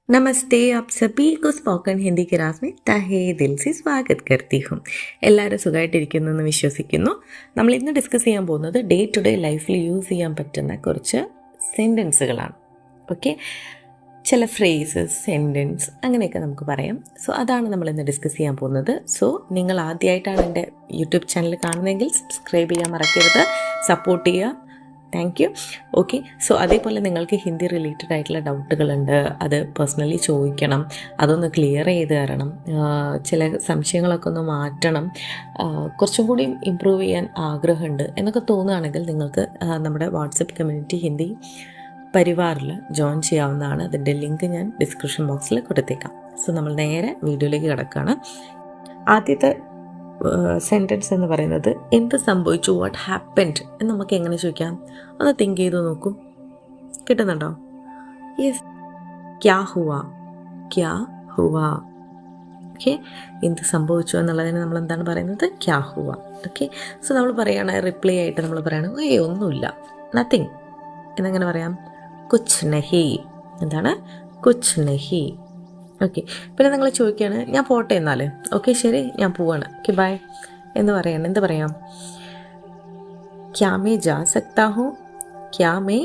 नमस्ते, आप सभी को സ്പോക്കൺ ഹിന്ദി ക്ലാസ് में തഹേ ദിൽ से സ്വാഗത് करती हूँ. എല്ലാവരും സുഖമായിട്ടിരിക്കുന്നു എന്ന് വിശ്വസിക്കുന്നു. നമ്മൾ ഇന്ന് ഡിസ്കസ് ചെയ്യാൻ പോകുന്നത് ഡേ ടു ഡേ ലൈഫിൽ യൂസ് ചെയ്യാൻ പറ്റുന്ന കുറച്ച് സെൻറ്റൻസുകളാണ്. ഓക്കെ, ചില ഫ്രേസസ്, സെൻറ്റൻസ് അങ്ങനെയൊക്കെ നമുക്ക് പറയാം. സോ അതാണ് നമ്മളിന്ന് ഡിസ്കസ് ചെയ്യാൻ പോകുന്നത്. സോ നിങ്ങൾ ആദ്യമായിട്ടാണ് എൻ്റെ യൂട്യൂബ് ചാനൽ കാണുന്നതെങ്കിൽ സബ്സ്ക്രൈബ് ചെയ്യാൻ മറക്കരുത്, സപ്പോർട്ട് ചെയ്യുക. Thank you. ഓക്കെ, സോ അതേപോലെ നിങ്ങൾക്ക് ഹിന്ദി റിലേറ്റഡ് ആയിട്ടുള്ള ഡൗട്ടുകളുണ്ട്, അത് പേഴ്സണലി ചോദിക്കണം, അതൊന്ന് ക്ലിയർ ചെയ്ത് തരണം, ചില സംശയങ്ങളൊക്കെ ഒന്ന് മാറ്റണം, കുറച്ചും കൂടി ഇമ്പ്രൂവ് ചെയ്യാൻ ആഗ്രഹമുണ്ട് എന്നൊക്കെ തോന്നുകയാണെങ്കിൽ നിങ്ങൾക്ക് നമ്മുടെ വാട്സപ്പ് കമ്മ്യൂണിറ്റി ഹിന്ദി പരിവാറിൽ ജോയിൻ ചെയ്യാവുന്നതാണ്. അതിൻ്റെ ലിങ്ക് ഞാൻ ഡിസ്ക്രിപ്ഷൻ ബോക്സിൽ കൊടുത്തേക്കാം. സോ നമ്മൾ നേരെ വീഡിയോയിലേക്ക് കിടക്കുകയാണ്. ആദ്യത്തെ സെൻറ്റൻസ് എന്ന് പറയുന്നത് എന്ത് സംഭവിച്ചു, വാട്ട് ഹാപ്പൻഡ് എന്ന് നമുക്ക് എങ്ങനെ ചോദിക്കാം? ഒന്ന് തിങ്ക് ചെയ്ത് നോക്കൂ. കിട്ടുന്നുണ്ടോ? യെസ്, ക്യാ ഹുവാ, ക്യാ ഹുവാ. ഓക്കെ, എന്ത് സംഭവിച്ചു എന്നുള്ളതിന് നമ്മൾ എന്താണ് പറയുന്നത്? ക്യാ ഹുവാ. ഓക്കെ, സോ നമ്മൾ പറയുകയാണ്, റിപ്ലൈ ആയിട്ട് നമ്മൾ പറയണം ഒന്നുമില്ല, നത്തിങ് എന്നെങ്ങനെ പറയാം? കുച്ച് നഹി. എന്താണ്? കുച്ച് നഹി. ഓക്കെ, പിന്നെ നിങ്ങൾ ചോദിക്കുകയാണ് ഞാൻ പോട്ടെ എന്നാൽ. ഓക്കെ ശരി, ഞാൻ പോവാണ്, ഓക്കെ ബൈ എന്ന് പറയണം. എന്ത് പറയാം? ക്യാ മേ ജാ സക്താ ഹൂ, ക്യാ മേ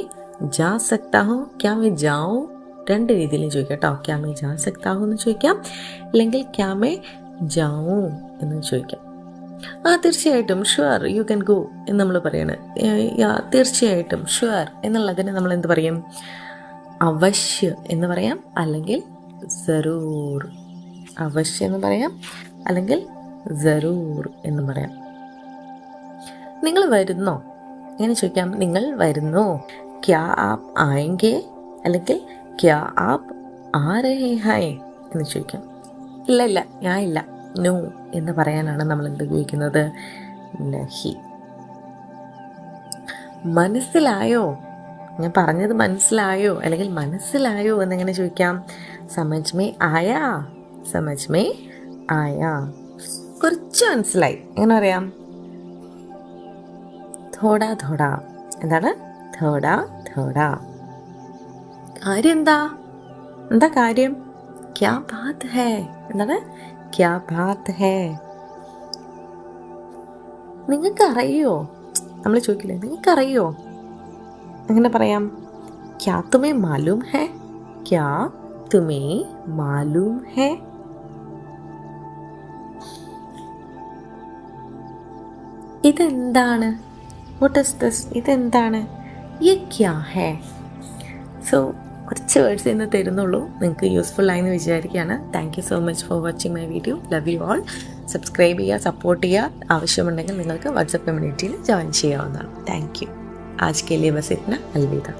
ജാ സക്താ ഹൂ, ക്യാ മേ ജാഊ. രണ്ട് രീതിയിലും ചോദിക്കാം കേട്ടോ. ക്യാ മേ ജാ സക്താ ഹൂ എന്ന് ചോദിക്കാം, അല്ലെങ്കിൽ ക്യാ മേ ജാഊ എന്ന് ചോദിക്കാം. തീർച്ചയായിട്ടും, ഷുവർ യു ക്യാൻ ഗോ എന്ന് നമ്മൾ പറയണേ. തീർച്ചയായിട്ടും, ഷുവർ എന്നുള്ളതിന് നമ്മൾ എന്ത് പറയും? അവശ്യ എന്ന് പറയാം, അല്ലെങ്കിൽ ജറൂർ. അവശ്യം എന്ന് പറയാം, അല്ലെങ്കിൽ ജറൂർ എന്ന് പറയാം. നിങ്ങൾ വരുന്നോ എങ്ങനെ ചോദിക്കാം? നിങ്ങൾ വരുന്നോ? ക്യാ ആപ് ആയെങ്കെ, അല്ലെങ്കിൽ ക്യാ ആപ് ആ രഹേ ഹൈ എന്ന് ചോദിക്കാം. ഇല്ല ഞാൻ ഇല്ല, നോ എന്ന് പറയാനാണ് നമ്മൾ എന്ത് ഉപയോഗിക്കുന്നത്? നഹി. മനസ്സിലായോ? ഞാൻ പറഞ്ഞത് മനസ്സിലായോ, അല്ലെങ്കിൽ മനസ്സിലായോ എന്നെങ്ങനെ ചോദിക്കാം? സമജ് മേ ആയാ, സമജ് മേ ആയാ. കുറച്ച് മനസ്സിലായി, എങ്ങനെ പറയാം? തോടാ തോടാ. എന്താണ്? തോടാ തോടാ. കാര്യം എന്താ കാര്യം? ക്യാ ബാത് ഹേ. എന്താണ്? ക്യാ ബാത് ഹേ. നിങ്ങൾക്കറിയോ? നമ്മൾ ചോദിക്കില്ലേ, നിങ്ങൾക്കറിയോ? എങ്ങനെ പറയാം? ക്യാ തുമേ മാലൂം ഹേ, ക്യാ തുമേ മാലൂം ഹേ. ഇതെന്താണ്? What is this? ഇതെന്താണ്? യേ ക്യാ ഹേ. സോ കുറച്ച് വേർഡ്സ് ഇന്ന് തരുന്നുള്ളൂ, നിങ്ങൾക്ക് യൂസ്ഫുൾ ആയെന്ന് വിചാരിക്കുകയാണ്. Thank you so much for watching my video. Love you all. Subscribe ചെയ്യുക, സപ്പോർട്ട് ചെയ്യുക. ആവശ്യമുണ്ടെങ്കിൽ നിങ്ങൾക്ക് വാട്സപ്പ് കമ്മ്യൂണിറ്റിയിൽ ജോയിൻ ചെയ്യാവുന്നതാണ്. Thank you. आज के लिए बस इतना. अलविदा.